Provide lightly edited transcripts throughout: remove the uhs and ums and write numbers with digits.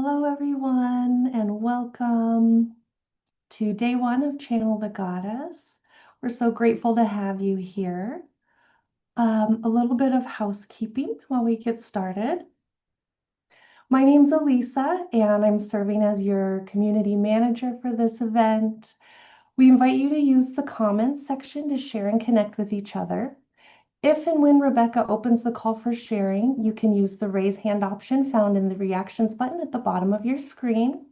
Hello, everyone, and welcome to day one of Channel the Goddess. We're so grateful to have you here. A little bit of housekeeping while we get started. My name's Elisa, and I'm serving as your community manager for this event. We invite you to use the comments section to share and connect with each other. If and when Rebecca opens the call for sharing, you can use the raise hand option found in the reactions button at the bottom of your screen.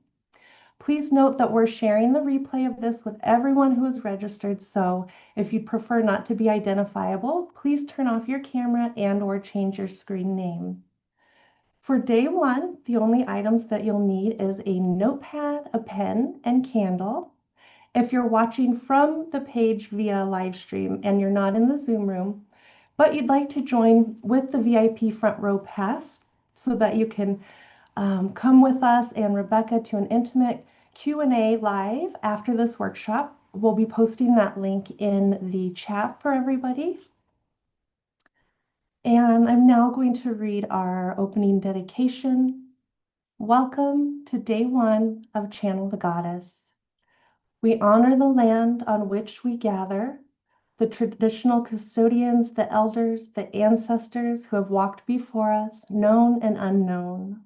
Please note that we're sharing the replay of this with everyone who is registered, so if you'd prefer not to be identifiable, please turn off your camera and/or change your screen name. For day one, the only items that you'll need is a notepad, a pen, and candle. If you're watching from the page via live stream and you're not in the Zoom room, but you'd like to join with the VIP Front Row Pass so that you can come with us and Rebecca to an intimate Q&A live after this workshop. We'll be posting that link in the chat for everybody. And I'm now going to read our opening dedication. Welcome to day one of Channel the Goddess. We honor the land on which we gather, the traditional custodians, the elders, the ancestors who have walked before us, known and unknown.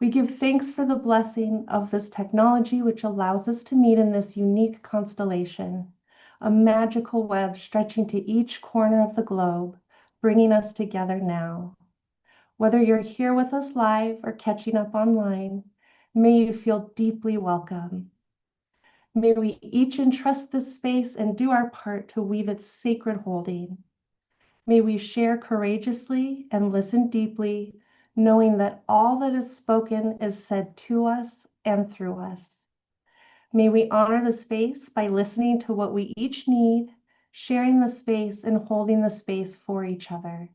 We give thanks for the blessing of this technology, which allows us to meet in this unique constellation, a magical web stretching to each corner of the globe, bringing us together now. Whether you're here with us live or catching up online, may you feel deeply welcome. May we each entrust this space and do our part to weave its sacred holding. May we share courageously and listen deeply, knowing that all that is spoken is said to us and through us. May we honor the space by listening to what we each need, sharing the space and holding the space for each other.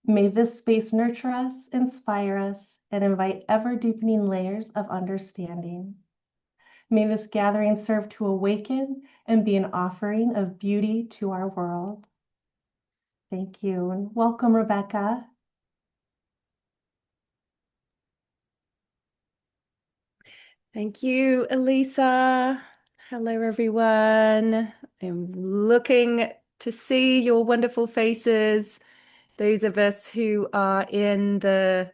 May this space nurture us, inspire us, and invite ever-deepening layers of understanding. May this gathering serve to awaken and be an offering of beauty to our world. Thank you, and welcome, Rebecca. Thank you, Elisa. Hello, everyone. I'm looking to see your wonderful faces. Those of us who are in the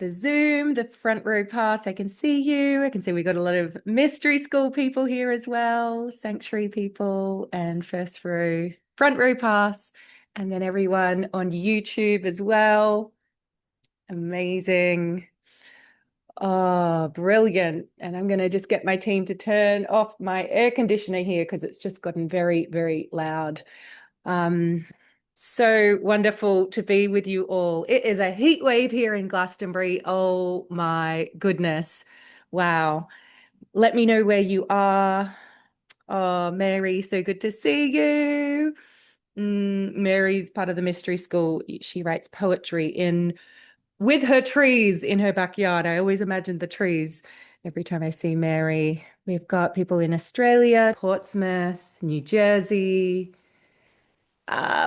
Zoom, the front row pass, I can see you. I can see we got a lot of mystery school people here as well, sanctuary people, and first row, front row pass, and then everyone on YouTube as well. Amazing. Oh, brilliant. And I'm going to just get my team to turn off my air conditioner here because it's just gotten very, very loud. So wonderful to be with you all. It is a heat wave here in Glastonbury. Oh my goodness. Wow. Let me know where you are. Oh, Mary, so good to see you. Mary's part of the mystery school. She writes poetry in with her trees in her backyard. I always imagine the trees every time I see Mary. We've got people in Australia, Portsmouth, New Jersey.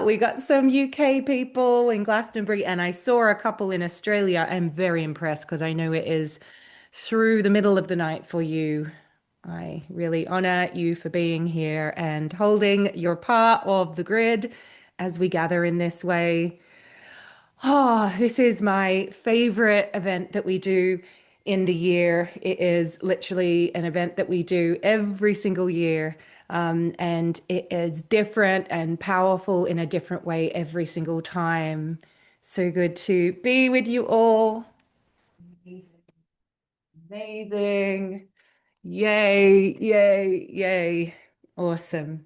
We got some UK people in Glastonbury, and I saw a couple in Australia. I'm very impressed because I know it is through the middle of the night for you. I really honor you for being here and holding your part of the grid as we gather in this way. Oh, this is my favorite event that we do in the year. It is literally an event that we do every single year. And it is different and powerful in a different way every single time. So good to be with you all. Amazing. Amazing. Yay, yay, yay. Awesome.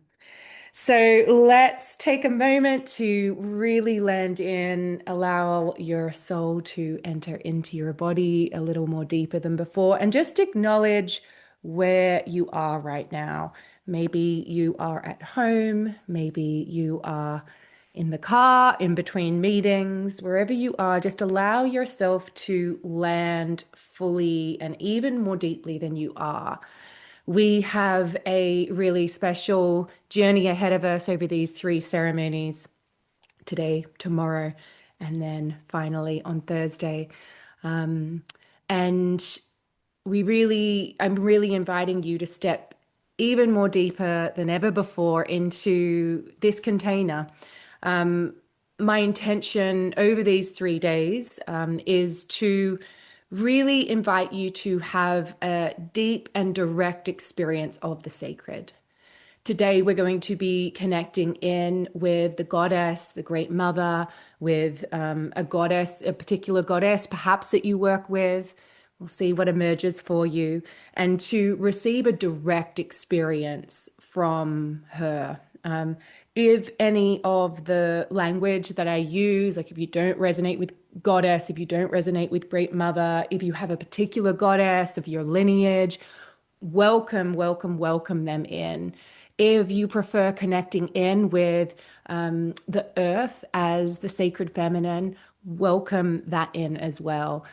So let's take a moment to really land in, allow your soul to enter into your body a little more deeper than before, and just acknowledge where you are right now. Maybe you are at home, maybe you are in the car, in between meetings, wherever you are, just allow yourself to land fully and even more deeply than you are. We have a really special journey ahead of us over these three ceremonies today, tomorrow, and then finally on Thursday. And I'm really inviting you to step even more deeper than ever before into this container. My intention over these 3 days is to really invite you to have a deep and direct experience of the sacred. Today, we're going to be connecting in with the goddess, the Great Mother, with a goddess, a particular goddess, perhaps that you work with. We'll see what emerges for you, and to receive a direct experience from her. If any of the language that I use, like if you don't resonate with goddess, if you don't resonate with Great Mother, if you have a particular goddess of your lineage, welcome, welcome, welcome them in. If you prefer connecting in with the earth as the sacred feminine, welcome that in as well.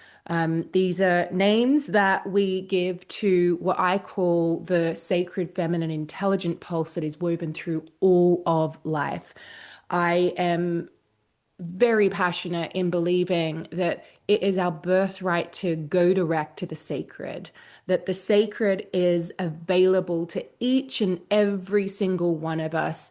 These are names that we give to what I call the sacred feminine intelligent pulse that is woven through all of life. I am very passionate in believing that it is our birthright to go direct to the sacred, that the sacred is available to each and every single one of us,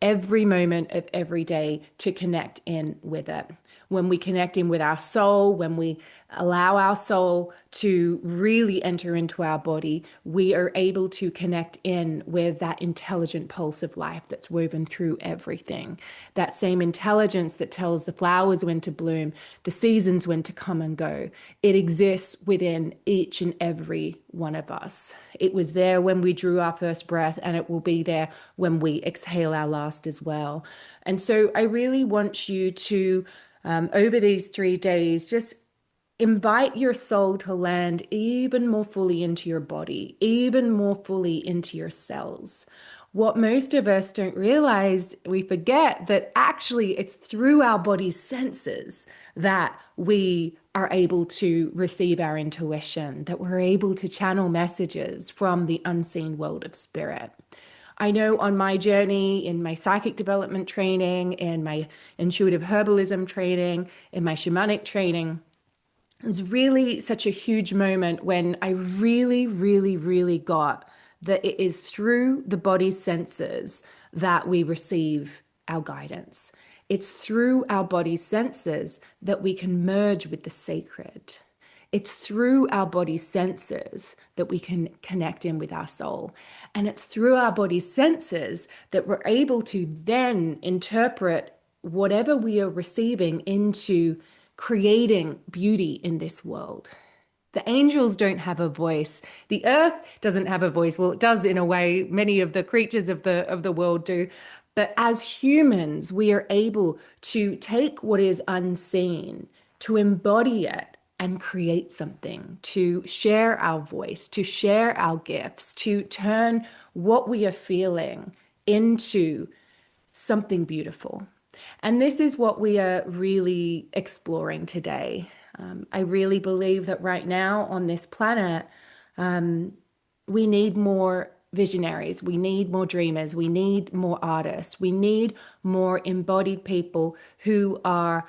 every moment of every day to connect in with it. When we connect in with our soul, when we allow our soul to really enter into our body, we are able to connect in with that intelligent pulse of life that's woven through everything. That same intelligence that tells the flowers when to bloom, the seasons when to come and go. It exists within each and every one of us. It was there when we drew our first breath, and it will be there when we exhale our last as well. And so I really want you to, over these 3 days, just invite your soul to land even more fully into your body, even more fully into your cells. What most of us don't realize, we forget that actually it's through our body's senses that we are able to receive our intuition, that we're able to channel messages from the unseen world of spirit. I know on my journey, in my psychic development training, in my intuitive herbalism training, in my shamanic training, it was really such a huge moment when I really, really, really got that it is through the body's senses that we receive our guidance. It's through our body's senses that we can merge with the sacred. It's through our body's senses that we can connect in with our soul. And it's through our body's senses that we're able to then interpret whatever we are receiving into creating beauty in this world. The angels don't have a voice. The earth doesn't have a voice. Well, it does in a way. Many of the creatures of the world do. But as humans, we are able to take what is unseen, to embody it and create something, to share our voice, to share our gifts, to turn what we are feeling into something beautiful. And this is what we are really exploring today. I really believe that right now on this planet, we need more visionaries, we need more dreamers, we need more artists, we need more embodied people who are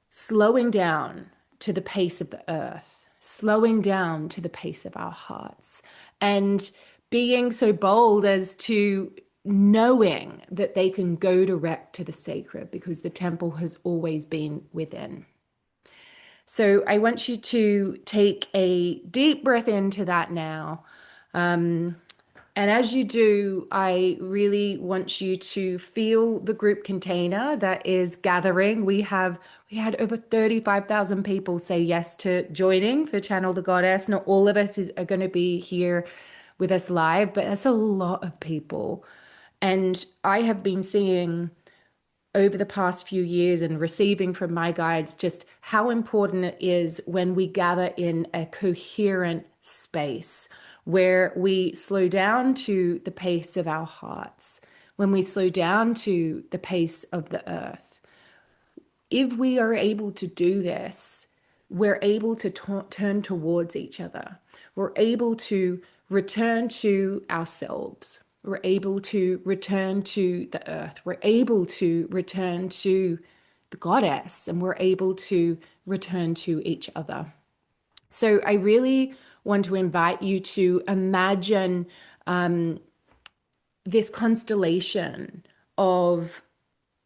slowing down to the pace of the earth, slowing down to the pace of our hearts, and being so bold as to knowing that they can go direct to the sacred because the temple has always been within. So I want you to take a deep breath into that now. And as you do, I really want you to feel the group container that is gathering. We had over 35,000 people say yes to joining for Channel the Goddess. Not all of us are going to be here with us live, but that's a lot of people. And I have been seeing over the past few years and receiving from my guides just how important it is when we gather in a coherent space where we slow down to the pace of our hearts, when we slow down to the pace of the earth. If we are able to do this, we're able to turn towards each other. We're able to return to ourselves. We're able to return to the earth. We're able to return to the goddess, and we're able to return to each other. So I really want to invite you to imagine this constellation of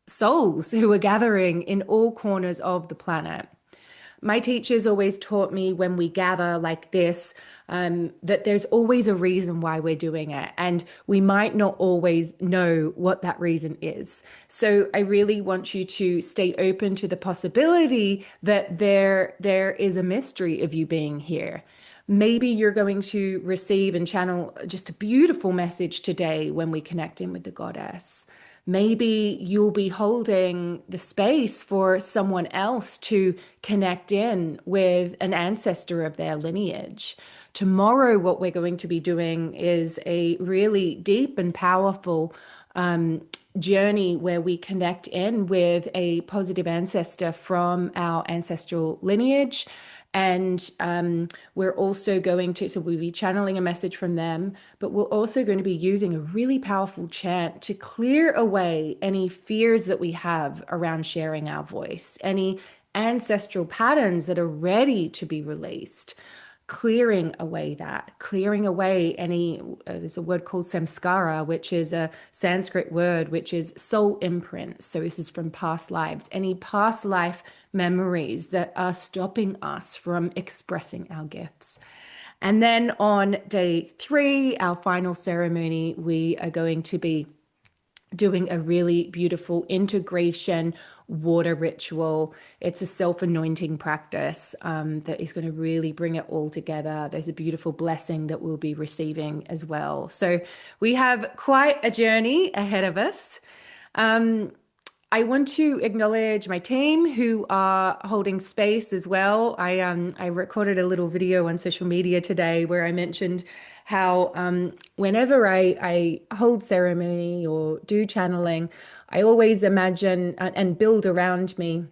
souls who are gathering in all corners of the planet. My teachers always taught me when we gather like this, that there's always a reason why we're doing it, and we might not always know what that reason is. So I really want you to stay open to the possibility that there is a mystery of you being here. Maybe you're going to receive and channel just a beautiful message today when we connect in with the goddess. Maybe you'll be holding the space for someone else to connect in with an ancestor of their lineage. Tomorrow, what we're going to be doing is a really deep and powerful journey where we connect in with a positive ancestor from our ancestral lineage. And we're also going to, so we'll be channeling a message from them, but we're also going to be using a really powerful chant to clear away any fears that we have around sharing our voice, any ancestral patterns that are ready to be released. Clearing away any, there's a word called samskara, which is a Sanskrit word, which is soul imprint. So this is from past lives, any past life memories that are stopping us from expressing our gifts. And then on day 3, our final ceremony, we are going to be doing a really beautiful integration water ritual. It's a self-anointing practice that is going to really bring it all together. There's a beautiful blessing that we'll be receiving as well. So we have quite a journey ahead of us. I want to acknowledge my team who are holding space as well. I recorded a little video on social media today where I mentioned how whenever I hold ceremony or do channeling, I always imagine and build around me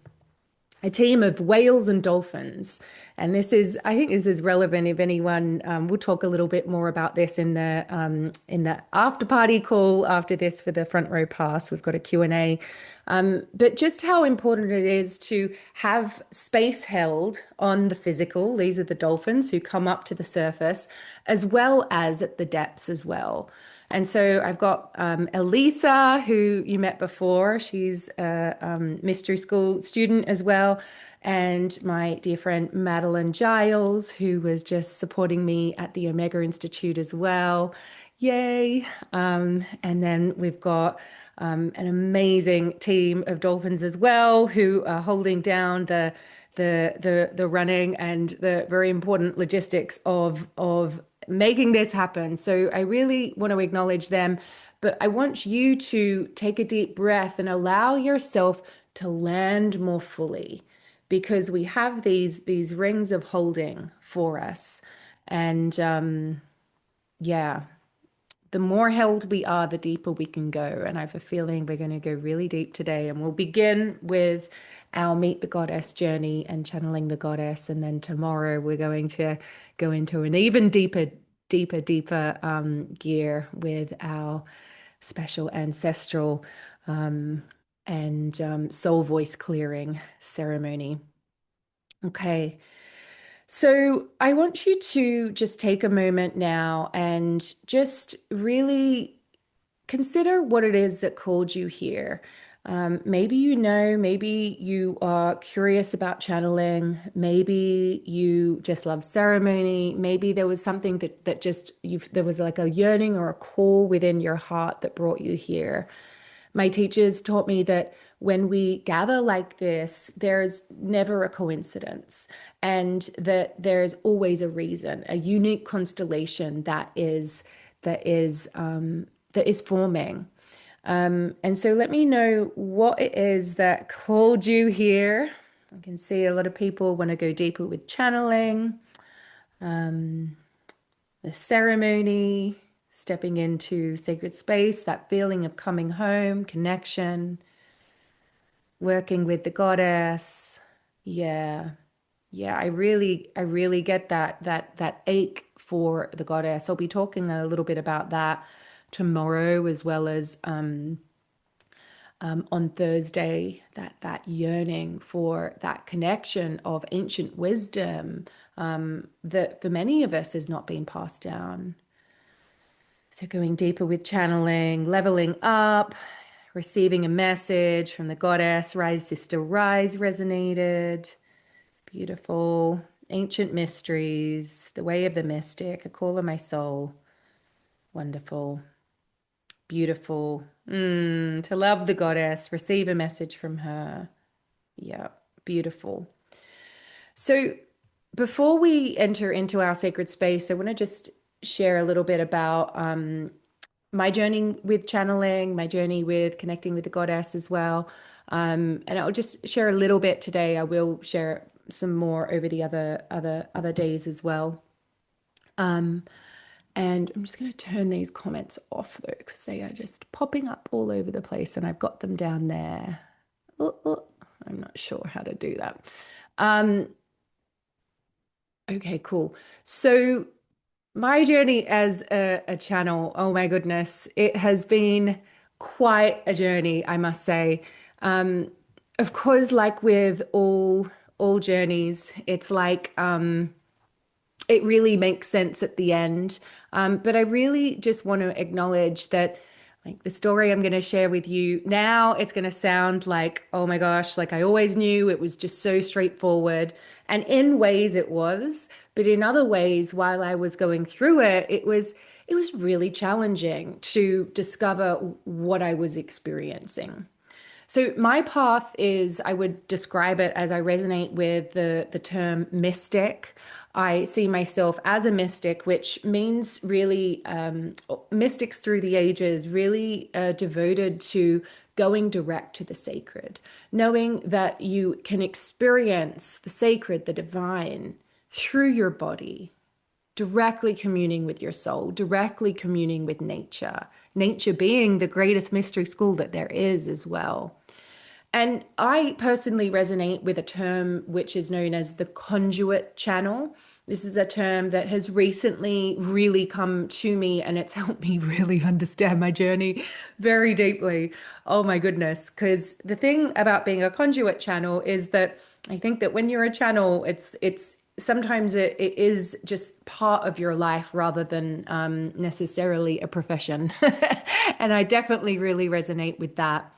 a team of whales and dolphins. And this is, I think this is relevant if anyone, we'll talk a little bit more about this in the after party call after this for the front row pass. We've got a Q&A. But just how important it is to have space held on the physical. These are the dolphins who come up to the surface, as well as at the depths as well. And so I've got Elisa, who you met before. She's a mystery school student as well. And my dear friend Madeline Giles, who was just supporting me at the Omega Institute as well. Yay. And then we've got an amazing team of dolphins as well, who are holding down the running and the very important logistics of making this happen. So I really want to acknowledge them, but I want you to take a deep breath and allow yourself to land more fully, because we have these rings of holding for us. And yeah, the more held we are, the deeper we can go. And I have a feeling we're going to go really deep today. And we'll begin with our Meet the Goddess journey and channeling the goddess. And then tomorrow we're going to go into an even deeper gear with our special ancestral and soul voice clearing ceremony. Okay. So I want you to just take a moment now and just really consider what it is that called you here. Maybe you know, maybe you are curious about channeling, maybe you just love ceremony, maybe there was something that just there was like a yearning or a call within your heart that brought you here. My teachers taught me that when we gather like this, there's never a coincidence, and that there's always a reason, a unique constellation that is forming. And so let me know what it is that called you here. I can see a lot of people want to go deeper with channeling, the ceremony, stepping into sacred space, that feeling of coming home, connection, working with the goddess. Yeah. Yeah, I really get that ache for the goddess. I'll be talking a little bit about that tomorrow, as well as on Thursday, that yearning for that connection of ancient wisdom that for many of us has not been passed down. So going deeper with channeling, leveling up, receiving a message from the goddess, Rise Sister Rise resonated. Beautiful. Ancient mysteries, the way of the mystic, a call of my soul. Wonderful. Beautiful. To love the goddess, receive a message from her. Yeah, beautiful. So before we enter into our sacred space, I want to just share a little bit about my journey with channeling, my journey with connecting with the goddess as well. And I'll just share a little bit today. I will share some more over the other days as well. And I'm just going to turn these comments off though, because they are just popping up all over the place, and I've got them down there. Oh, I'm not sure how to do that. Okay, cool. So my journey as a channel, oh my goodness, it has been quite a journey, I must say. Of course, like with all journeys, it's like it really makes sense at the end. But I really just want to acknowledge that, like, the story I'm going to share with you now, it's going to sound like, oh my gosh, like I always knew it was just so straightforward. And in ways it was, but in other ways, while I was going through it, it was really challenging to discover what I was experiencing. So my path is, I would describe it as I resonate with the term mystic. I see myself as a mystic, which means really mystics through the ages, really devoted to going direct to the sacred, knowing that you can experience the sacred, the divine through your body, directly communing with your soul, directly communing with nature, nature being the greatest mystery school that there is as well. And I personally resonate with a term which is known as the conduit channel. This is a term that has recently really come to me, and it's helped me really understand my journey very deeply. Oh my goodness. Because the thing about being a conduit channel is that I think that when you're a channel, it's sometimes it is just part of your life rather than necessarily a profession. And I definitely really resonate with that.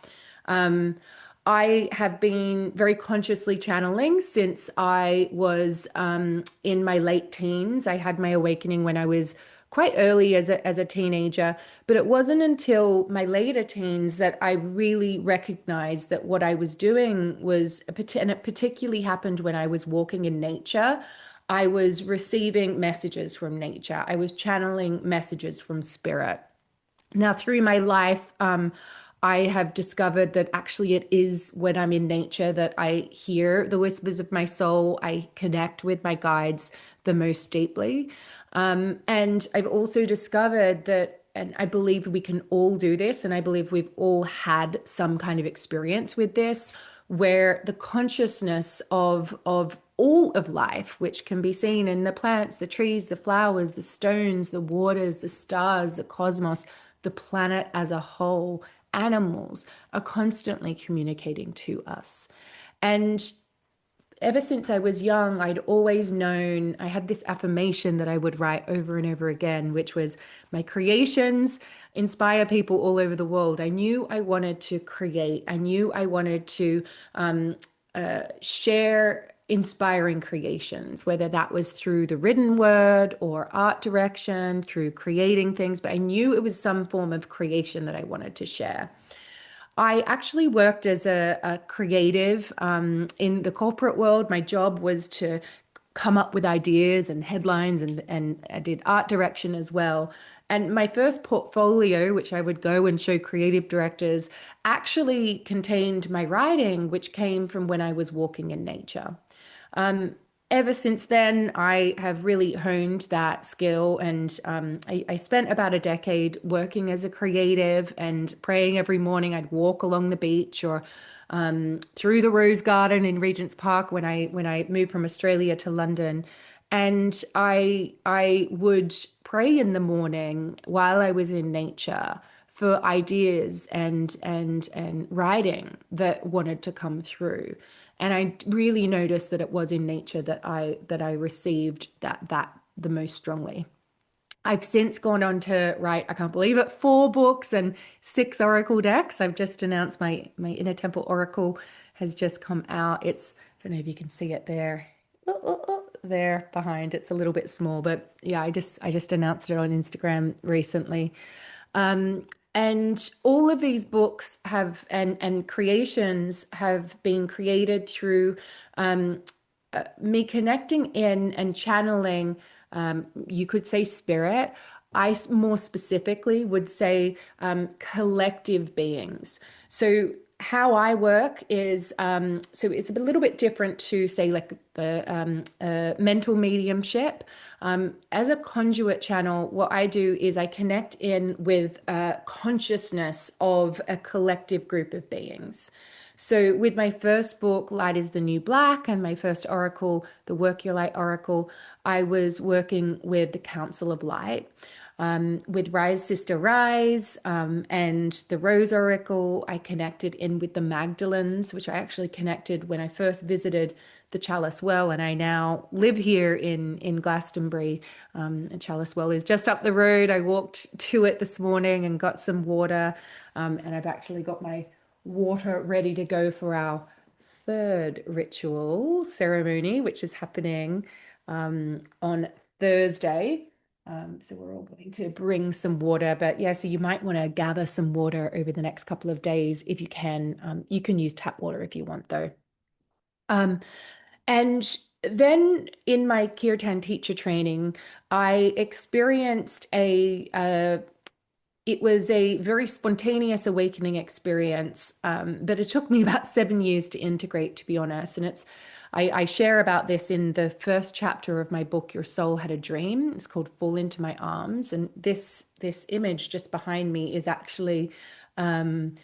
I have been very consciously channeling since I was in my late teens. I had my awakening when I was quite early as a teenager, but it wasn't until my later teens that I really recognized that what I was doing was, and it particularly happened when I was walking in nature. I was receiving messages from nature. I was channeling messages from spirit. Now, through my life, I have discovered that actually it is when I'm in nature that I hear the whispers of my soul. I connect with my guides the most deeply. And I've also discovered that, and I believe we can all do this, and I believe we've all had some kind of experience with this, where the consciousness of all of life, which can be seen in the plants, the trees, the flowers, the stones, the waters, the stars, the cosmos, the planet as a whole, animals are constantly communicating to us. And ever since I was young, I'd always known, I had this affirmation that I would write over and over again, which was, my creations inspire people all over the world. I knew I wanted to create. I knew I wanted to share inspiring creations, whether that was through the written word or art direction, through creating things, but I knew it was some form of creation that I wanted to share. I actually worked as a creative in the corporate world. My job was to come up with ideas and headlines, and I did art direction as well. And my first portfolio, which I would go and show creative directors, actually contained my writing, which came from when I was walking in nature. Ever since then, I have really honed that skill, and I spent about a decade working as a creative and praying every morning. I'd walk along the beach or through the Rose Garden in Regent's Park when I moved from Australia to London, and I would pray in the morning while I was in nature for ideas and writing that wanted to come through. And I really noticed that it was in nature that I received that the most strongly. I've since gone on to write, I can't believe it, 4 books and 6 oracle decks. I've just announced my Inner Temple Oracle has just come out. I don't know if you can see it there. There behind. It's a little bit small, but yeah, I just announced it on Instagram recently. And all of these books have and creations have been created through me connecting in and channeling, you could say spirit. More specifically would say collective beings. So how I work is so it's a little bit different to say like the mental mediumship. As a conduit channel, what I do is I connect in with consciousness of a collective group of beings. So, with my first book, Light is the New Black, and my first oracle, the Work Your Light Oracle, I was working with the Council of Light. With Rise Sister Rise and the Rose Oracle, I connected in with the Magdalens, which I actually connected when I first visited the Chalice Well, and I now live here in Glastonbury. And Chalice Well is just up the road. I walked to it this morning and got some water, and I've actually got my water ready to go for our third ritual ceremony, which is happening on Thursday. So we're all going to bring some water, but yeah, so you might want to gather some water over the next couple of days if you can. You can use tap water if you want, though. And then in my Kirtan teacher training, I experienced it was a very spontaneous awakening experience, but it took me about 7 years to integrate, to be honest. And I share about this in the first chapter of my book, Your Soul Had a Dream. It's called Fall Into My Arms. And this image just behind me is actually the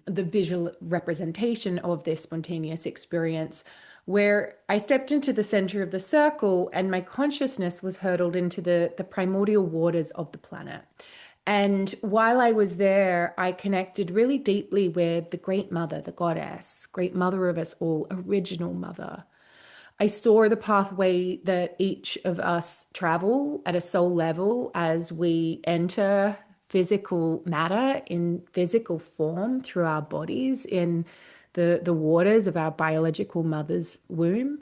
visual representation of this spontaneous experience, where I stepped into the center of the circle and my consciousness was hurtled into the primordial waters of the planet. And while I was there, I connected really deeply with the Great Mother, the goddess, Great Mother of us all, original mother. I saw the pathway that each of us travel at a soul level as we enter physical matter in physical form through our bodies in the waters of our biological mother's womb.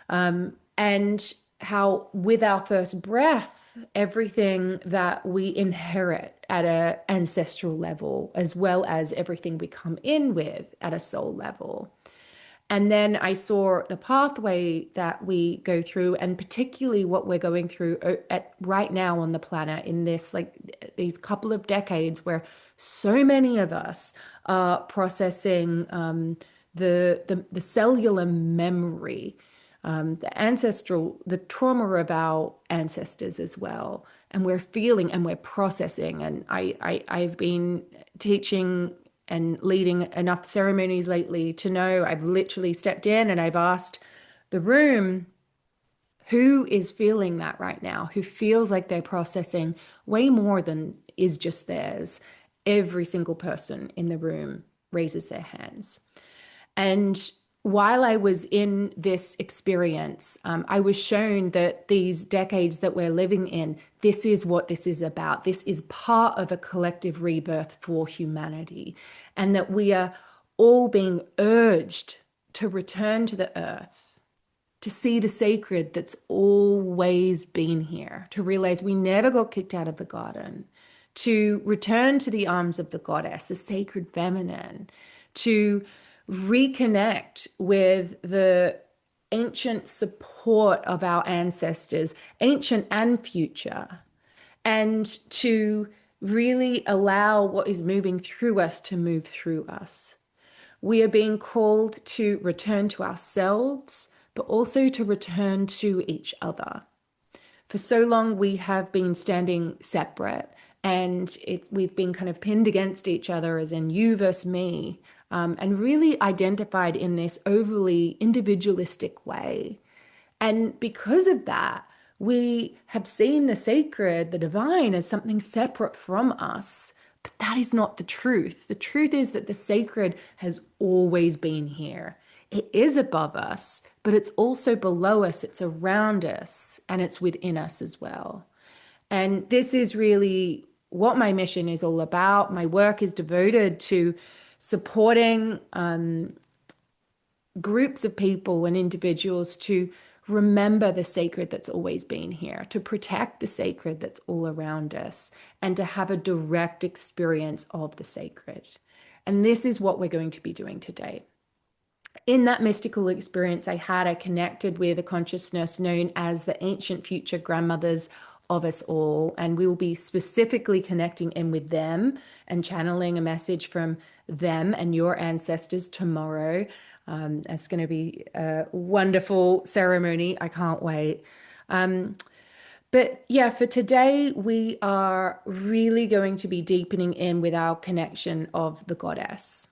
And how with our first breath, everything that we inherit at an ancestral level, as well as everything we come in with at a soul level. And then I saw the pathway that we go through, and particularly what we're going through at right now on the planet in this, like these couple of decades where so many of us are processing the cellular memory, the trauma of our ancestors as well. And we're feeling and we're processing. And I've been teaching and leading enough ceremonies lately to know I've literally stepped in and I've asked the room, who is feeling that right now? Who feels like they're processing way more than is just theirs? Every single person in the room raises their hands. And while I was in this experience, I was shown that these decades that we're living in, this is what this is about. This is part of a collective rebirth for humanity, and that we are all being urged to return to the earth, to see the sacred that's always been here, to realize we never got kicked out of the garden, to return to the arms of the goddess, the sacred feminine, to reconnect with the ancient support of our ancestors, ancient and future, and to really allow what is moving through us to move through us. We are being called to return to ourselves, but also to return to each other. For so long, we have been standing separate, and we've been kind of pinned against each other, as in you versus me, and really identified in this overly individualistic way. And because of that, we have seen the sacred, the divine, as something separate from us. But that is not the truth. The truth is that the sacred has always been here. It is above us, but it's also below us, it's around us, and it's within us as well. And this is really what my mission is all about. My work is devoted to supporting groups of people and individuals to remember the sacred that's always been here, to protect the sacred that's all around us, and to have a direct experience of the sacred. And this is what we're going to be doing today. In that mystical experience I had, I connected with a consciousness known as the ancient future grandmothers of us all. And we will be specifically connecting in with them and channeling a message from them and your ancestors tomorrow. It's going to be a wonderful ceremony. I can't wait. But yeah, for today, we are really going to be deepening in with our connection of the goddess.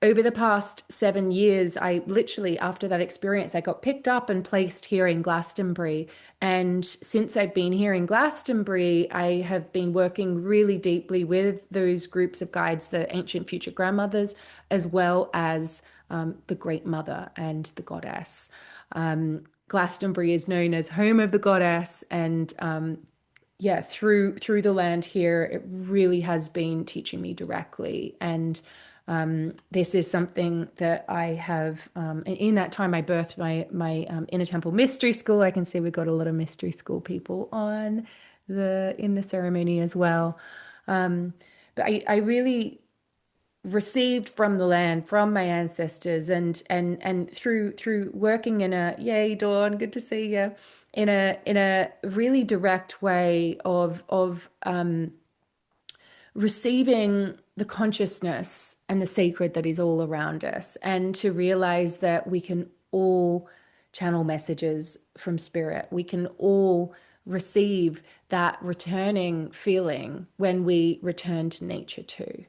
Over the past 7 years, I literally, after that experience, I got picked up and placed here in Glastonbury. And since I've been here in Glastonbury, I have been working really deeply with those groups of guides, the ancient future grandmothers, as well as the Great Mother and the goddess. Glastonbury is known as home of the goddess, and yeah, through the land here, it really has been teaching me directly. And this is something that I have, in that time I birthed my Inner Temple Mystery School. I can see we've got a lot of Mystery School people in the ceremony as well. But I really received from the land, from my ancestors, and through working in a, yay Dawn, good to see you, in a really direct way of receiving the consciousness and the sacred that is all around us, and to realize that we can all channel messages from spirit. We can all receive that returning feeling when we return to nature too.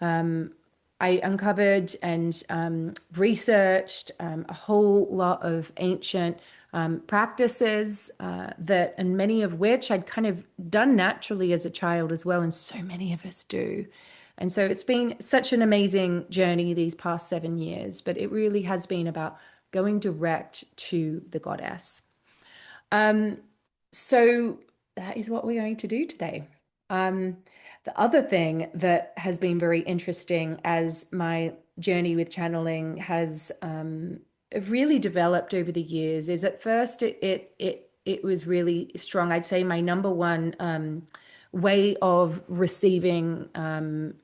I uncovered and researched a whole lot of ancient practices that, and many of which I'd kind of done naturally as a child as well, and so many of us do. And so it's been such an amazing journey these past 7 years, but it really has been about going direct to the goddess. So that is what we're going to do today. The other thing that has been very interesting as my journey with channeling has really developed over the years is, at first it was really strong. I'd say my number one way of receiving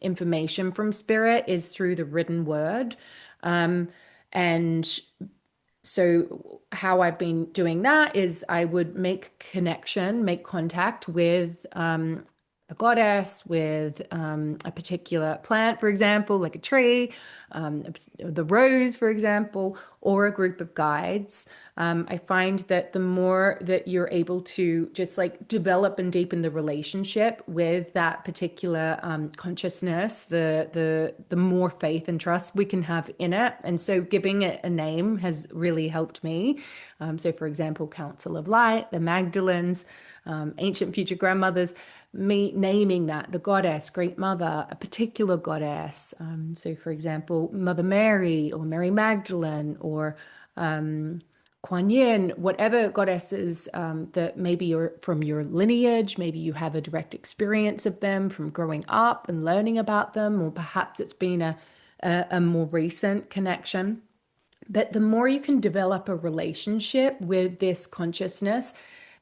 information from spirit is through the written word. And so how I've been doing that is I would make contact with a goddess, with a particular plant, for example, like a tree, the rose, for example, or a group of guides. I find that the more that you're able to just like develop and deepen the relationship with that particular consciousness, the more faith and trust we can have in it. And so giving it a name has really helped me. So for example, Council of Light, the Magdalens, ancient future grandmothers, me naming that, the goddess, Great Mother, a particular goddess. So for example, Mother Mary or Mary Magdalene or Kuan Yin, whatever goddesses that maybe you're from your lineage, maybe you have a direct experience of them from growing up and learning about them, or perhaps it's been a more recent connection. But the more you can develop a relationship with this consciousness,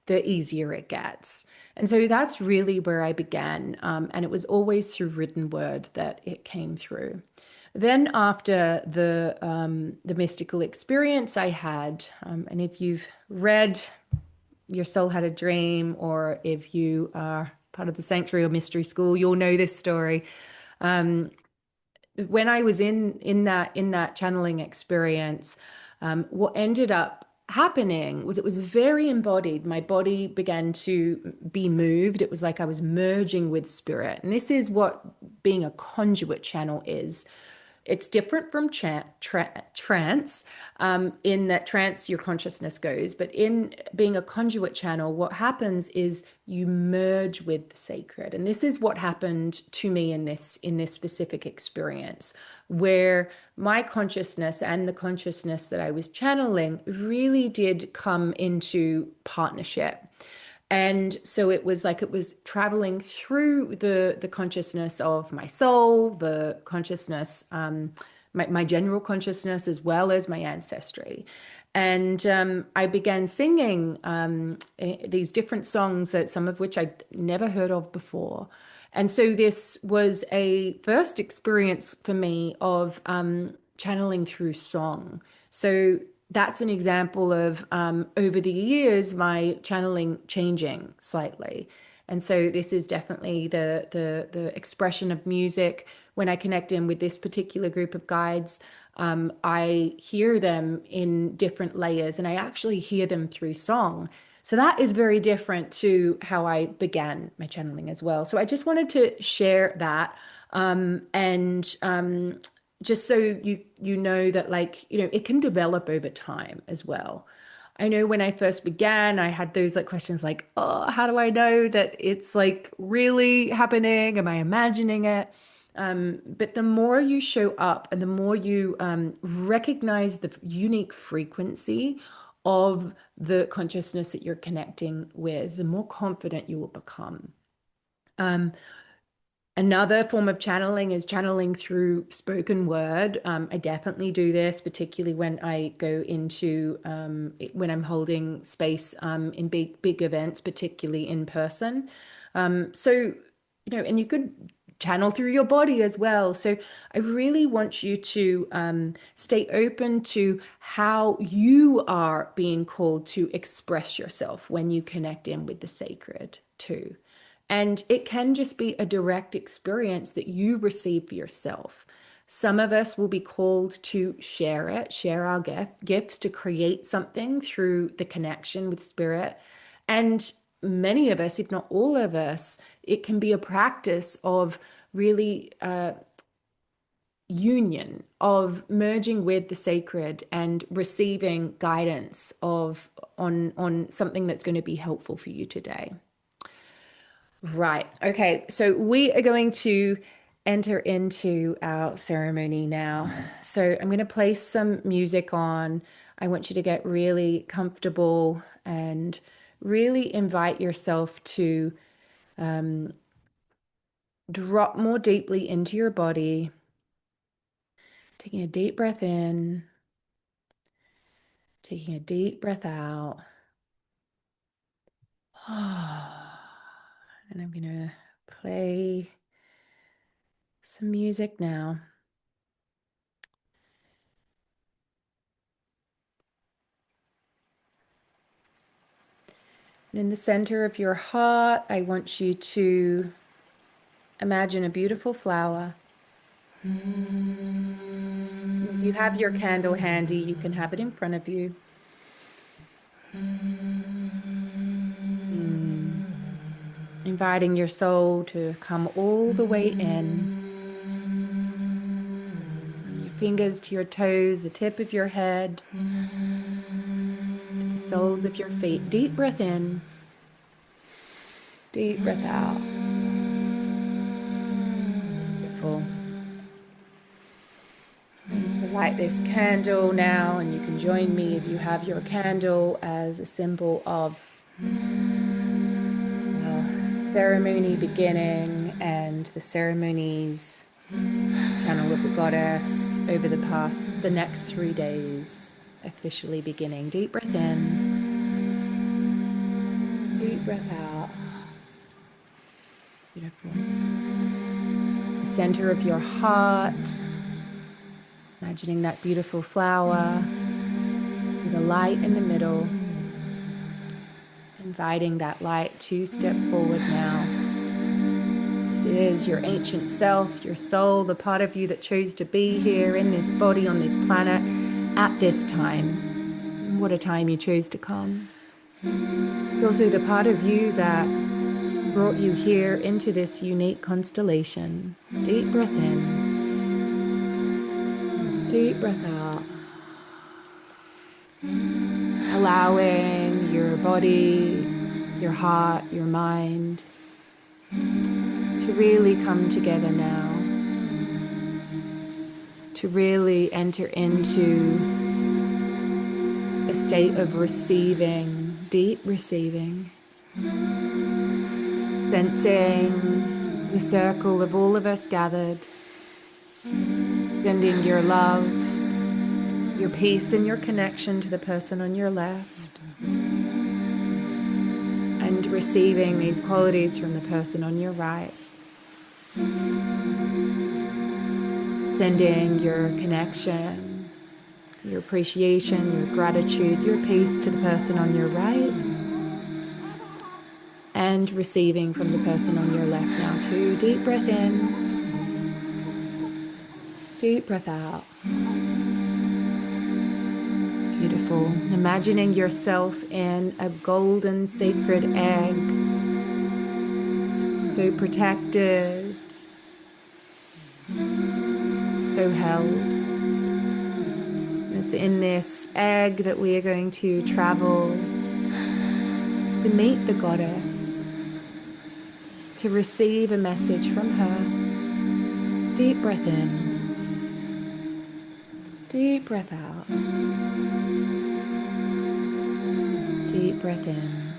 the easier it gets. And so that's really where I began. And it was always through written word that it came through. Then after the mystical experience I had, and if you've read Your Soul Had a Dream, or if you are part of the Sanctuary or Mystery School, you'll know this story. When I was in that channeling experience, what ended up happening was it was very embodied. My body began to be moved. It was like I was merging with spirit. And this is what being a conduit channel is. It's different from trance, in that trance, your consciousness goes. But in being a conduit channel, what happens is you merge with the sacred. And this is what happened to me in this specific experience, where my consciousness and the consciousness that I was channeling really did come into partnership. And so it was like it was traveling through the consciousness of my soul, the consciousness, my general consciousness, as well as my ancestry. And I began singing these different songs, that some of which I'd never heard of before. And so this was a first experience for me of channeling through song. So that's an example of over the years my channeling changing slightly. And so this is definitely the expression of music. When I connect in with this particular group of guides, I hear them in different layers, and I actually hear them through song. So that is very different to how I began my channeling as well. So I just wanted to share that. And just so you know that, like, it can develop over time as well. I know when I first began, I had those like questions like, oh, how do I know that it's like really happening? Am I imagining it? But the more you show up and the more you recognize the unique frequency of the consciousness that you're connecting with, the more confident you will become. Another form of channeling is channeling through spoken word. I definitely do this, particularly when I go into when I'm holding space in big events, particularly in person. So, and you could channel through your body as well. So I really want you to stay open to how you are being called to express yourself when you connect in with the sacred too. And it can just be a direct experience that you receive for yourself. Some of us will be called to share it, share our gifts to create something through the connection with spirit. And many of us, if not all of us, it can be a practice of really union, of merging with the sacred and receiving guidance on something that's going to be helpful for you today. Right. Okay. So we are going to enter into our ceremony now. So I'm going to place some music on. I want you to get really comfortable and really invite yourself to drop more deeply into your body, taking a deep breath in, taking a deep breath out. And I'm going to play some music now. And in the center of your heart, I want you to imagine a beautiful flower. If you have your candle handy, you can have it in front of you. Inviting your soul to come all the way in. Your fingers to your toes, the tip of your head, to the soles of your feet. Deep breath in. Deep breath out. Beautiful. And to light this candle now, and you can join me if you have your candle, as a symbol of ceremony beginning and the ceremonies channel of the goddess over the next 3 days officially beginning. Deep breath in, deep breath out. Beautiful. The center of your heart, imagining that beautiful flower with a light in the middle. Inviting that light to step forward now. This is your ancient self, your soul, the part of you that chose to be here in this body on this planet at this time. What a time you chose to come. Also the part of you that brought you here into this unique constellation. Deep breath in. Deep breath out. Allowing your body, your heart, your mind to really come together now. To really enter into a state of receiving, deep receiving. Sensing the circle of all of us gathered. Sending your love, your peace and your connection to the person on your left. And receiving these qualities from the person on your right. Sending your connection, your appreciation, your gratitude, your peace to the person on your right. And receiving from the person on your left now too. Deep breath in. Deep breath out. Beautiful. Imagining yourself in a golden sacred egg. So protected. So held. It's in this egg that we are going to travel to meet the goddess, to receive a message from her. Deep breath in. Deep breath out. Deep breath in.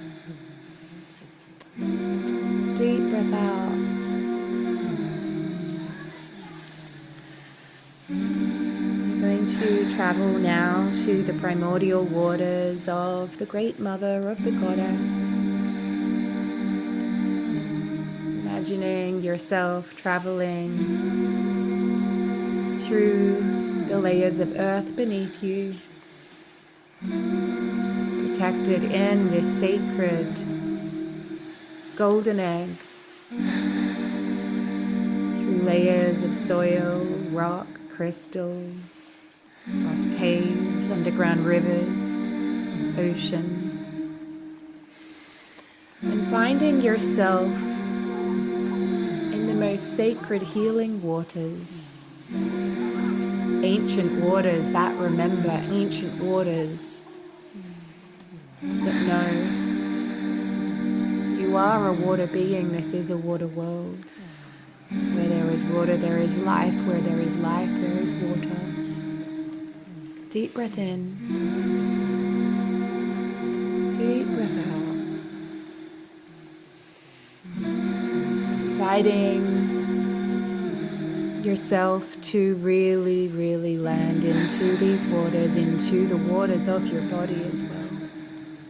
Deep breath out. We're going to travel now to the primordial waters of the Great Mother of the Goddess. Imagining yourself traveling through the layers of earth beneath you, protected in this sacred golden egg, through layers of soil, rock, crystal, across caves, underground rivers, oceans, and finding yourself in the most sacred healing waters. Ancient waters that remember, ancient waters that know you are a water being. This is a water world. Where there is water, there is life. Where there is life, there is water. Deep breath in. Deep breath out. Inviting yourself to really, really land into these waters, into the waters of your body as well.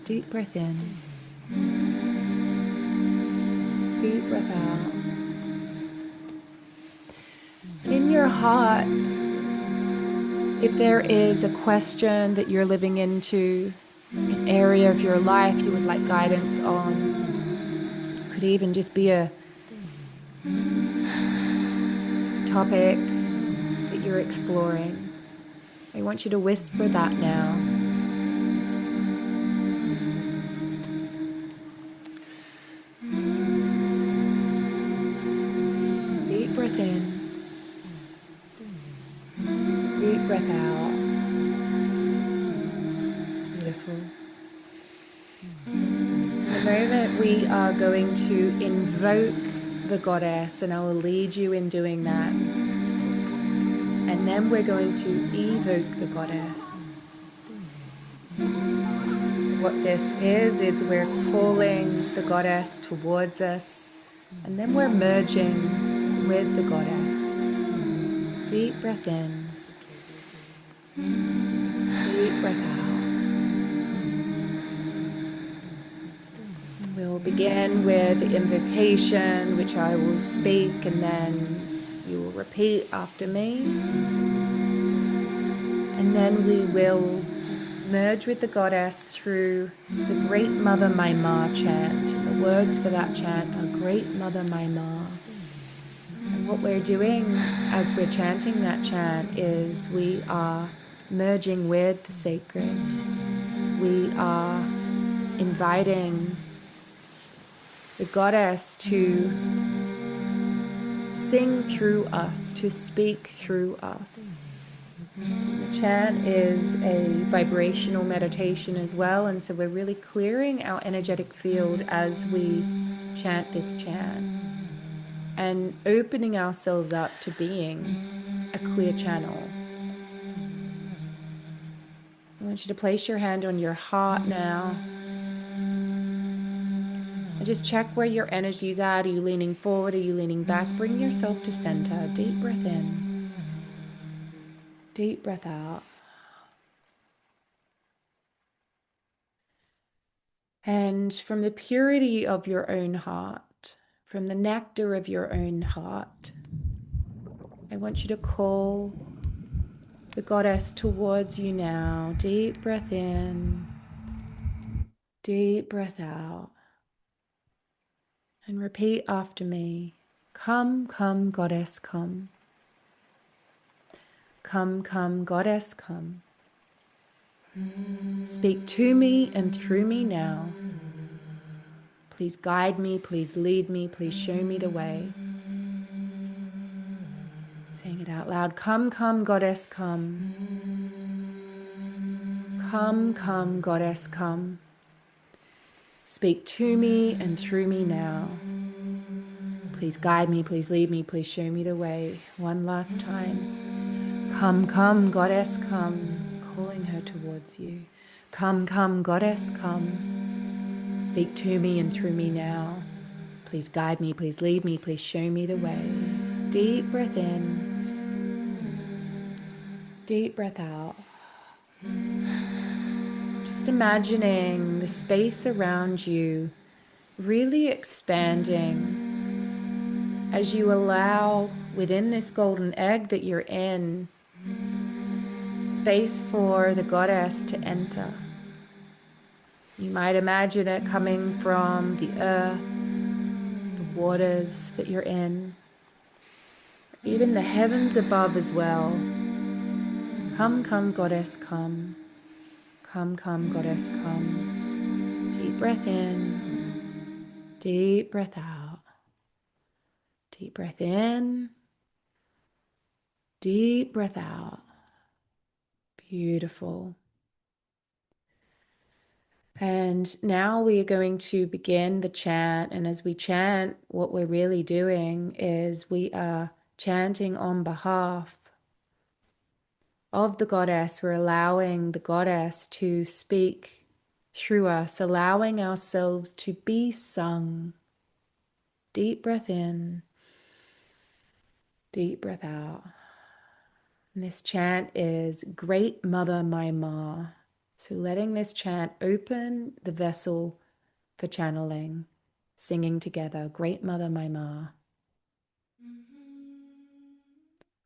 Deep breath in. Deep breath out. In your heart, if there is a question that you're living into, an area of your life you would like guidance on, could even just be a topic that you're exploring, I want you to whisper that now. Deep breath in. Deep breath out. Beautiful. In a moment we are going to invoke the goddess, and I will lead you in doing that. And then we're going to evoke the goddess. What this is we're calling the goddess towards us, and then we're merging with the goddess. Deep breath in. Deep breath out. We'll begin with the invocation, which I will speak, and then you will repeat after me. And then we will merge with the goddess through the Great Mother My Ma chant. The words for that chant are Great Mother My Ma. And what we're doing as we're chanting that chant is we are merging with the sacred. We are inviting the goddess to sing through us, to speak through us. The chant is a vibrational meditation as well, and so we're really clearing our energetic field as we chant this chant and opening ourselves up to being a clear channel. I want you to place your hand on your heart now and just check where your energy is at. Are you leaning forward? Are you leaning back? Bring yourself to center. Deep breath in, deep breath out. And from the purity of your own heart, from the nectar of your own heart, I want you to call the goddess towards you now. Deep breath in, deep breath out. And repeat after me. Come, come, goddess, come. Come, come, goddess, come. Speak to me and through me now. Please guide me, please lead me, please show me the way. Saying it out loud. Come, come, goddess, come. Come, come, goddess, come. Speak to me and through me now. Please guide me, please lead me, please show me the way. One last time. Come, come, goddess, come. Calling her towards you. Come, come, goddess, come. Speak to me and through me now. Please guide me, please lead me, please show me the way. Deep breath in. Deep breath out. Just imagining the space around you really expanding as you allow within this golden egg that you're in space for the goddess to enter. You might imagine it coming from the earth, the waters that you're in, even the heavens above as well. Come, come, goddess, come. Come, come, goddess, come. Deep breath in, deep breath out. Deep breath in, deep breath out. Beautiful. And now we are going to begin the chant. And as we chant, what we're really doing is we are chanting on behalf of the goddess. We're allowing the goddess to speak through us, allowing ourselves to be sung. Deep breath in, deep breath out. And this chant is Great Mother, my Ma. So letting this chant open the vessel for channeling, singing together. Great Mother, my Ma.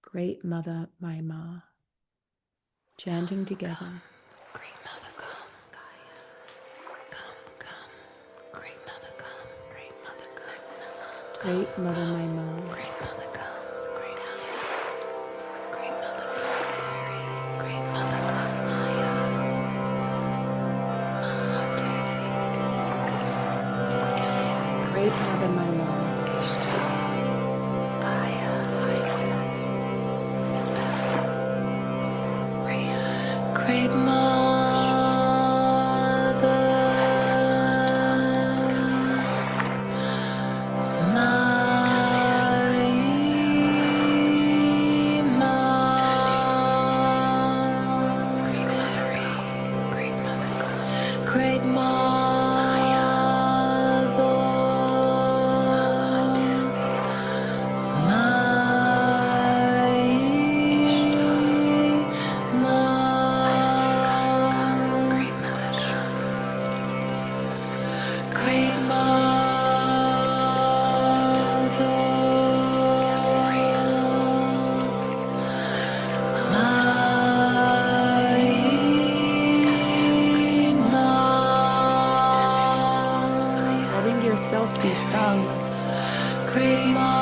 Great Mother, my Ma. Chanting together. Come, Great Mother, come, Gaia. Come, Great Mother, come, Great Mother, come. Great Mother, my Ma. Great Mother, come, Great Mother, Great Mother, come, Great Mother, come, Naya. Mahadevi. Great Mother, my Ma. Ishtar, Gaia, Isis, Sabbath, Rhea. Great Mother, Great Letting yourself be sung. Great Mother,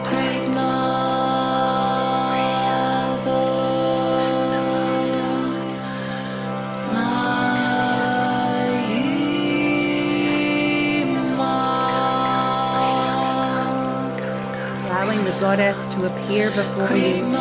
Great Mother, goddess to appear before Great you.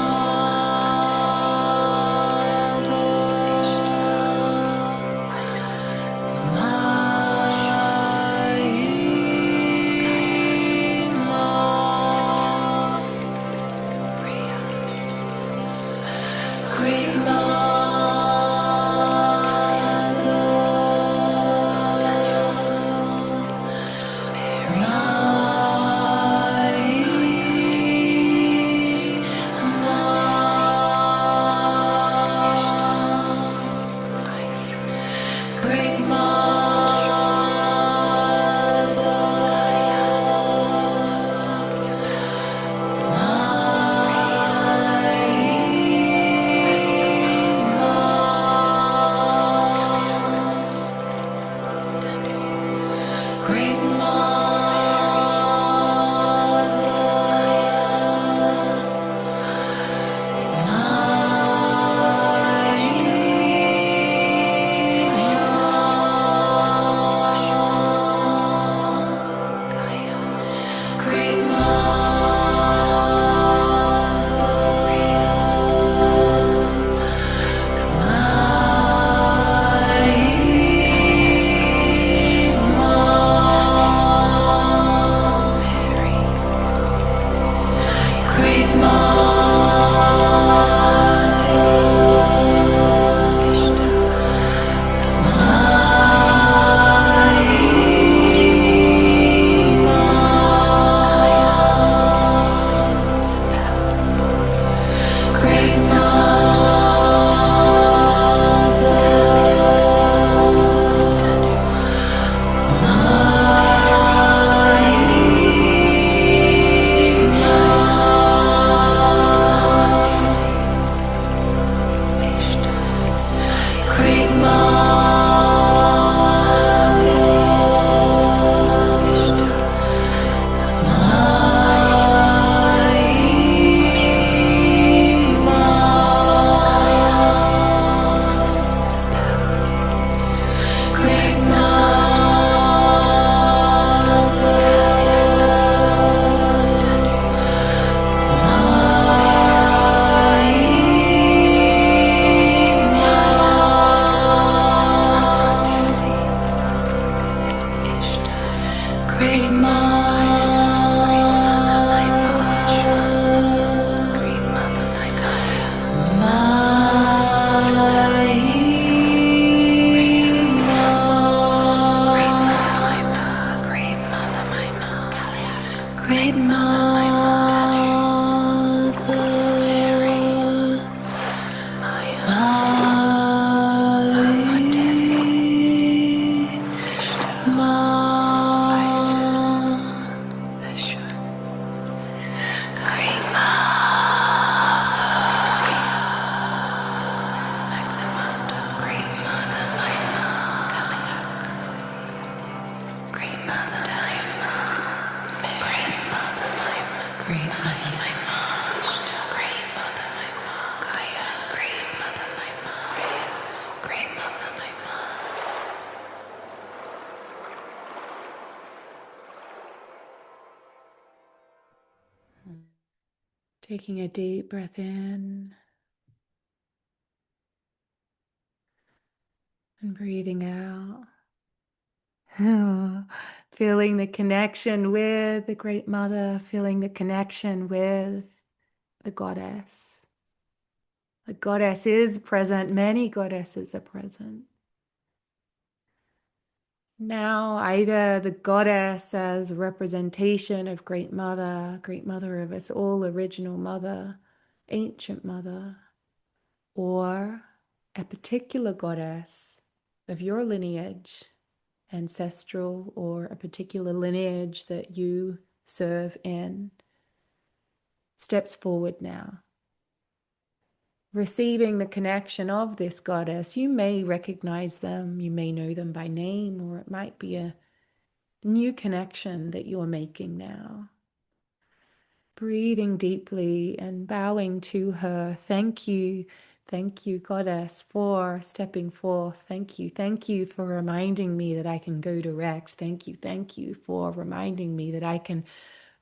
Taking a deep breath in and breathing out. Feeling the connection with the Great Mother, feeling the connection with the goddess. The goddess is present, many goddesses are present. Now, either the goddess as a representation of Great Mother of us all, original Mother, ancient Mother, or a particular goddess of your lineage, ancestral, or a particular lineage that you serve in, steps forward now. Receiving the connection of this goddess, you may recognize them, you may know them by name, or it might be a new connection that you're making now. Breathing deeply and bowing to her. Thank you, goddess, for stepping forth. Thank you for reminding me that I can go direct. Thank you for reminding me that I can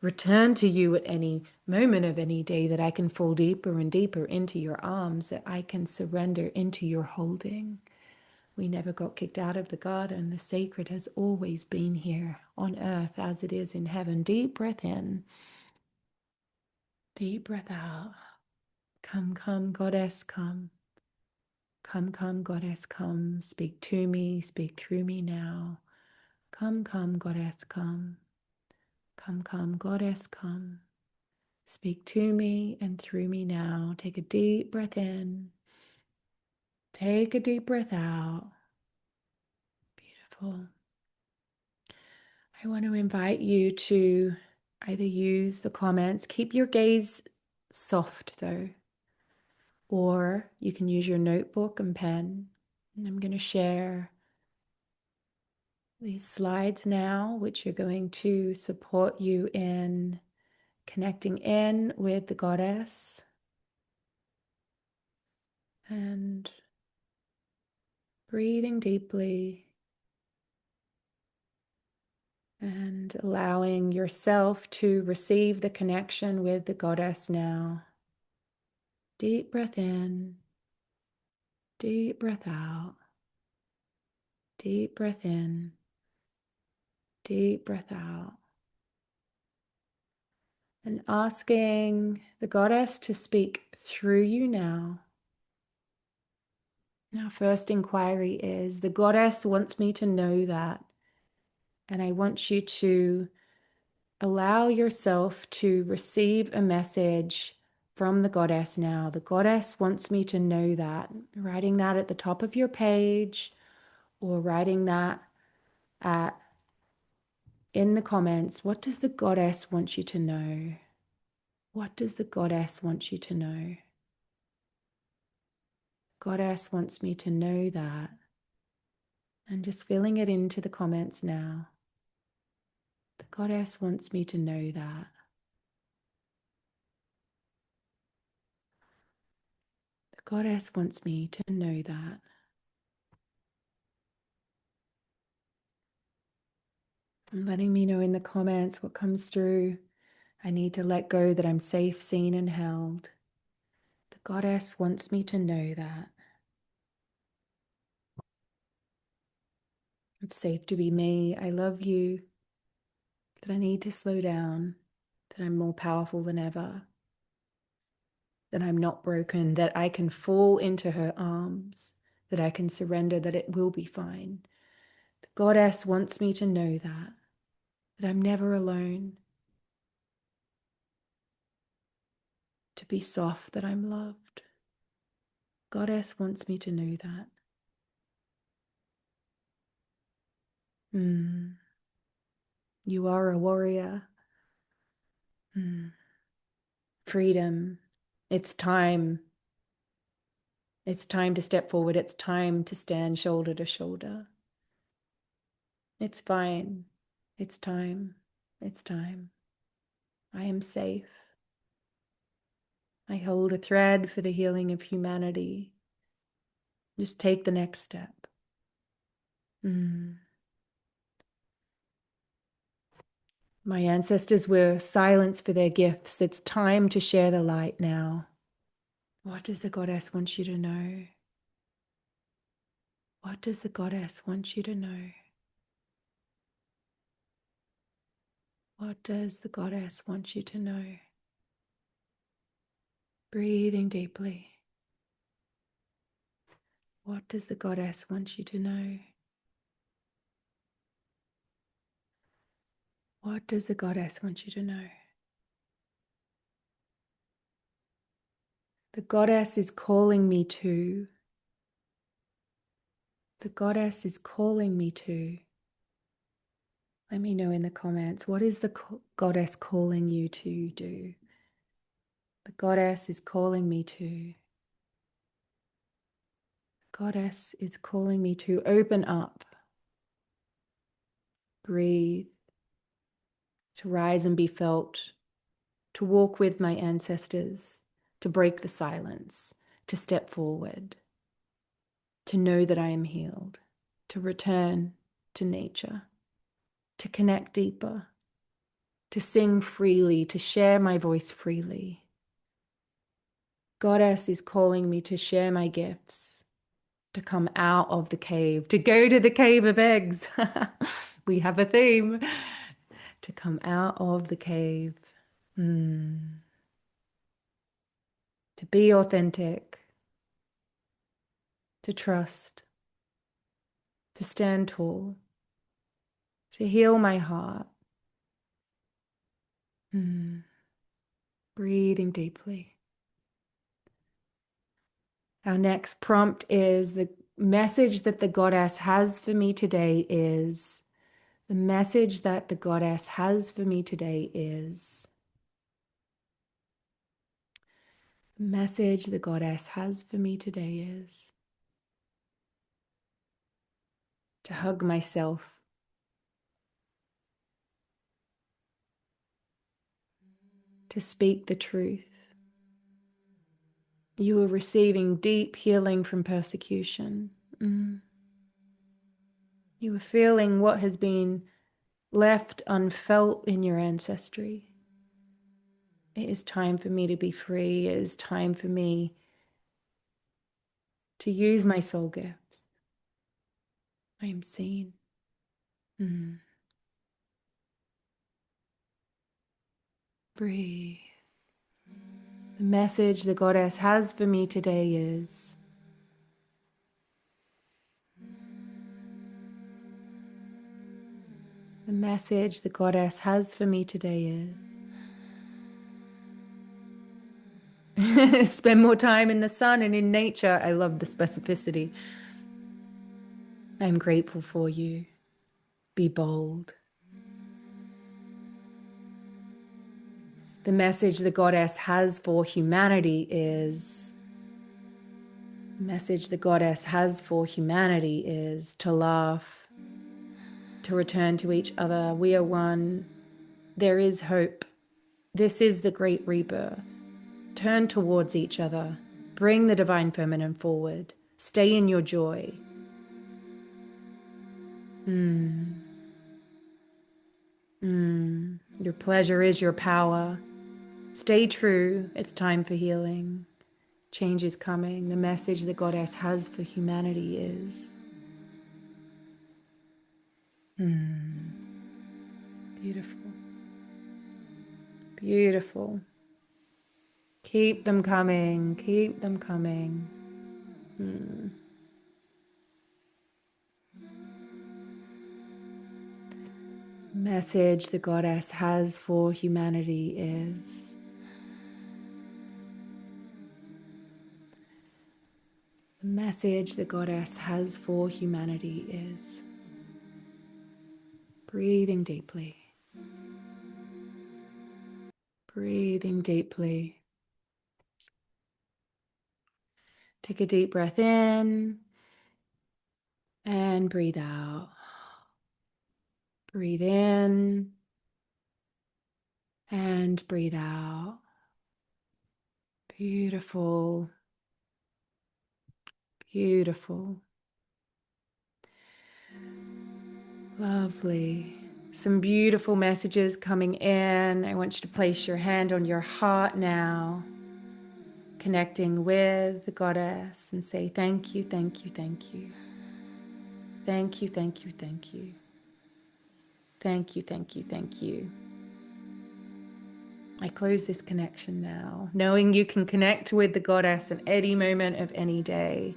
return to you at any moment of any day, that I can fall deeper and deeper into your arms, that I can surrender into your holding. We never got kicked out of the garden. The sacred has always been here on earth as it is in heaven. Deep breath in, deep breath out. Come, come, goddess, come. Come, come, goddess, come. Speak to me, speak through me now. Come, come, goddess, come. Come, come, goddess, come. Speak to me and through me now. Take a deep breath in. Take a deep breath out. Beautiful. I want to invite you to either use the comments, keep your gaze soft though, or you can use your notebook and pen. And I'm going to share these slides now, which are going to support you in connecting in with the goddess and breathing deeply and allowing yourself to receive the connection with the goddess now. Deep breath in, deep breath out, deep breath in, deep breath out. And asking the goddess to speak through you now. Our first inquiry is, the goddess wants me to know that. And I want you to allow yourself to receive a message from the goddess now. The goddess wants me to know that. Writing that at the top of your page, or writing that in the comments. What does the goddess want you to know? What does the goddess want you to know? Goddess wants me to know that. And just filling it into the comments now. The goddess wants me to know that. The goddess wants me to know that. And letting me know in the comments what comes through. I need to let go that I'm safe, seen, and held. The goddess wants me to know that. It's safe to be me. I love you. That I need to slow down. That I'm more powerful than ever. That I'm not broken. That I can fall into her arms. That I can surrender. That it will be fine. The goddess wants me to know that. That I'm never alone. To be soft. That I'm loved. Goddess wants me to know that. You are a warrior. Freedom. It's time. It's time to step forward. It's time to stand shoulder to shoulder. It's fine. It's time. It's time. I am safe. I hold a thread for the healing of humanity. Just take the next step. My ancestors were silenced for their gifts. It's time to share the light now. What does the goddess want you to know? What does the goddess want you to know? What does the goddess want you to know? Breathing deeply. What does the goddess want you to know? What does the goddess want you to know? The goddess is calling me to. The goddess is calling me to. Let me know in the comments, what is the goddess calling you to do? The goddess is calling me to. The goddess is calling me to open up, breathe, to rise and be felt, to walk with my ancestors, to break the silence, to step forward, to know that I am healed, to return to nature, to connect deeper, to sing freely, to share my voice freely. Goddess is calling me to share my gifts, to come out of the cave, to go to the cave of eggs. We have a theme. To come out of the cave. To be authentic. To trust. To stand tall. To heal my heart. Breathing deeply. Our next prompt is the message that the goddess has for me today is, the message that the goddess has for me today is, the message the goddess has for me today is to hug myself, to speak the truth. You are receiving deep healing from persecution. You are feeling what has been left unfelt in your ancestry. It is time for me to be free. It is time for me to use my soul gifts. I am seen. Breathe. The message the goddess has for me today is, the message the goddess has for me today is spend more time in the sun and in nature. I love the specificity. I'm grateful for you. Be bold. The message the goddess has for humanity is, the message the goddess has for humanity is to laugh, to return to each other. We are one. There is hope. This is the great rebirth. Turn towards each other. Bring the divine feminine forward. Stay in your joy. Your pleasure is your power. Stay true. It's time for healing. Change is coming. The message the goddess has for humanity is beautiful. Beautiful. Keep them coming. Keep them coming. Message the goddess has for humanity is, the message the goddess has for humanity is, breathing deeply. Breathing deeply. Take a deep breath in and breathe out. Breathe in and breathe out. Beautiful. Beautiful. Lovely. Some beautiful messages coming in. I want you to place your hand on your heart now, connecting with the goddess, and say, thank you, thank you, thank you. Thank you, thank you, thank you. Thank you, thank you, thank you. I close this connection now, knowing you can connect with the goddess at any moment of any day.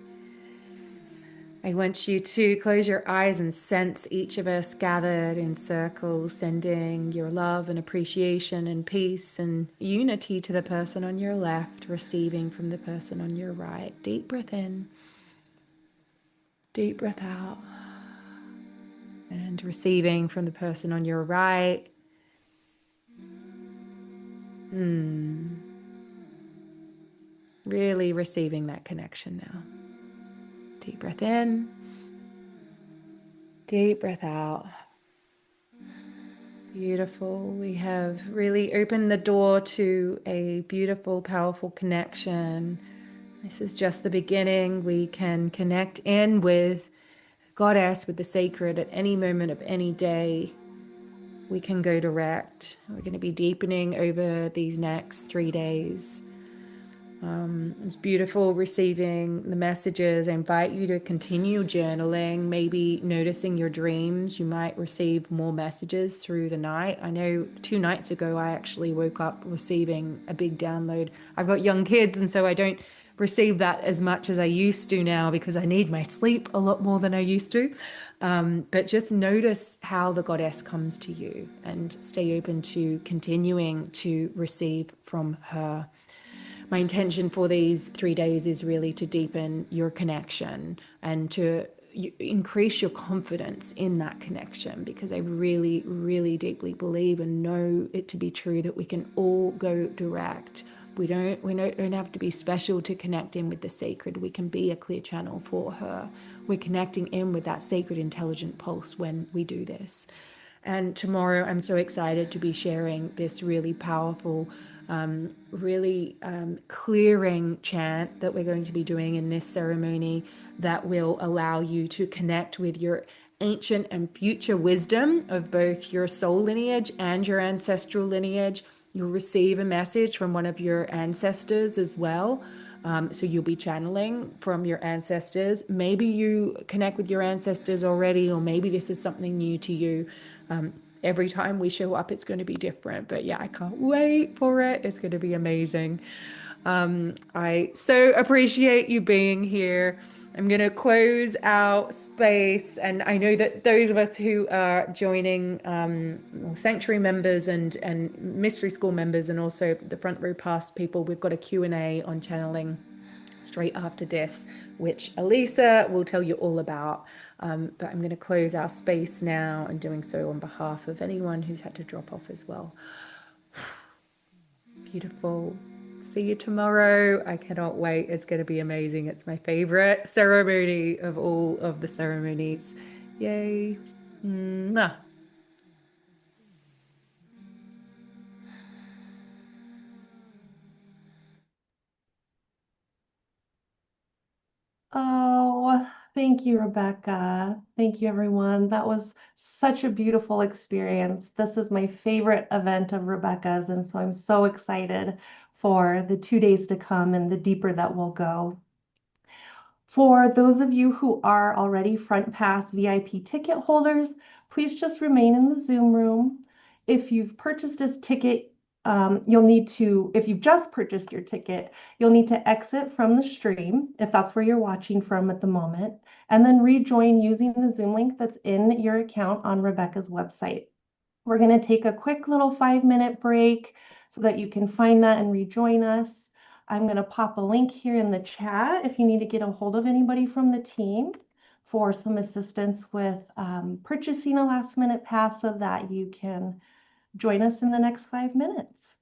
I want you to close your eyes and sense each of us gathered in circle, sending your love and appreciation and peace and unity to the person on your left, receiving from the person on your right. Deep breath in, deep breath out, and receiving from the person on your right. Really receiving that connection now. Deep breath in, deep breath out. Beautiful. We have really opened the door to a beautiful, powerful connection. This is just the beginning. We can connect in with Goddess, with the sacred at any moment of any day. we can go direct. We're going to be deepening over these next 3 days. It's beautiful receiving the messages. I invite you to continue journaling, maybe noticing your dreams. You might receive more messages through the night. I know 2 nights ago, I actually woke up receiving a big download. I've got young kids, and so I don't receive that as much as I used to now because I need my sleep a lot more than I used to. But just notice how the goddess comes to you and stay open to continuing to receive from her. My intention for these 3 days is really to deepen your connection and to increase your confidence in that connection, because I really, really deeply believe and know it to be true that we can all go direct. We don't have to be special to connect in with the sacred. We can be a clear channel for her. We're connecting in with that sacred intelligent pulse when we do this. And tomorrow, I'm so excited to be sharing this really powerful, really clearing chant that we're going to be doing in this ceremony that will allow you to connect with your ancient and future wisdom of both your soul lineage and your ancestral lineage. You'll receive a message from one of your ancestors as well. So you'll be channeling from your ancestors. Maybe you connect with your ancestors already, or maybe this is something new to you. Every time we show up, it's going to be different. But yeah, I can't wait for it. It's going to be amazing. I so appreciate you being here. I'm going to close out space. And I know that those of us who are joining Sanctuary members and Mystery School members, and also the Front Row Pass people, we've got a Q&A on channeling straight after this, which Elisa will tell you all about. But I'm going to close our space now, and doing so on behalf of anyone who's had to drop off as well. Beautiful. See you tomorrow. I cannot wait. It's going to be amazing. It's my favorite ceremony of all of the ceremonies. Yay. Mwah. Oh, thank you, Rebecca. Thank you, everyone. That was such a beautiful experience. This is my favorite event of Rebecca's, and so I'm so excited for the 2 days to come and the deeper that we'll go. For those of you who are already Front Pass VIP ticket holders, please just remain in the Zoom room. If you've purchased this ticket, if you've just purchased your ticket, you'll need to exit from the stream, if that's where you're watching from at the moment, and then rejoin using the Zoom link that's in your account on Rebecca's website. We're going to take a quick little 5-minute break so that you can find that and rejoin us. I'm going to pop a link here in the chat if you need to get a hold of anybody from the team for some assistance with purchasing a last minute pass so that you can join us in the next 5 minutes.